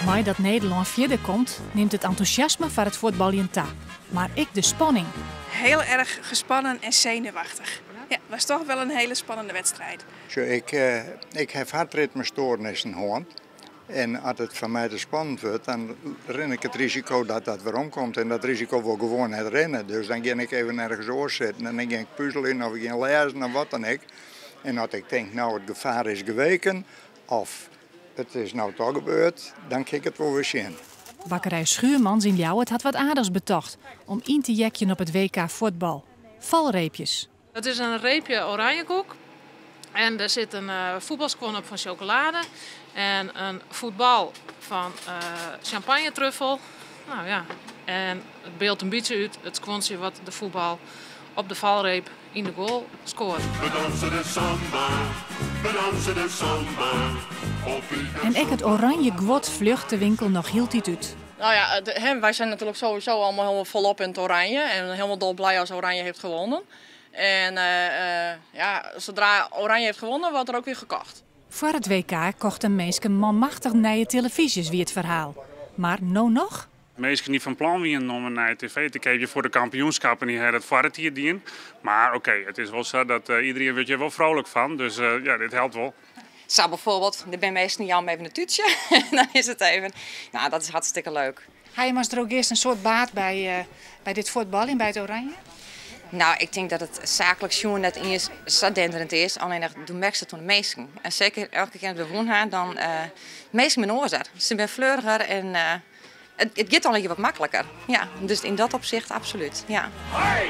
Maar dat Nederland verder komt, neemt het enthousiasme voor het voetballen ta. Maar ik de spanning. Heel erg gespannen en zenuwachtig. Ja, het was toch wel een hele spannende wedstrijd. Ik heb hartritmestoornissen gewoon. En als het van mij te spannend wordt, dan ren ik het risico dat dat weer omkomt. En dat risico wil gewoon het rennen. Dus dan ga ik even ergens oorzitten en dan ga ik puzzelen of ik ga lezen of wat dan ook. En als ik denk, nou het gevaar is geweken of het is nou toch gebeurd, dan kijk ik het wel weer zien. Bakkerij Schuurmans in Ljouwert had wat aardigs betocht om in te jekken op het WK voetbal. Valreepjes. Het is een reepje oranjekoek. En er zit een voetbalskwon op van chocolade. En een voetbal van champagne-truffel. Nou ja, en het beeldt een beetje uit het skwonsje wat de voetbal op de valreep in de goal scoort. We dansen de samba, we dansen de samba. En ik het oranje gwot vlucht de winkel nog hield hij uit. Nou ja, wij zijn natuurlijk sowieso allemaal helemaal volop in het oranje. En helemaal dolblij als Oranje heeft gewonnen. En zodra Oranje heeft gewonnen, wordt er ook weer gekocht. Voor het WK kochten mensen manmachtig nieuwe televisies wie het verhaal. Maar nou nog? Meestal niet van plan wie om naar tv te kijken voor de kampioenschappen en die hebben het voor het hier dien. Maar oké, het is wel zo dat iedereen wordt je wel vrolijk van. Dus ja, dit helpt wel. Zo bijvoorbeeld, er ben meestal niet even een tuutje. Dan is het even. Nou, dat is hartstikke leuk. Ga je maar er ook eerst een soort baat bij dit voetbal in bij het Oranje? Nou, ik denk dat het zakelijk zien net eens zo denderend is. Alleen dat merk je toen de meesten. En zeker elke keer op de woon dan meesten mijn oorzaak. Ze zijn fleuriger en het gaat al wat makkelijker. Ja, dus in dat opzicht absoluut. Ja. Hey!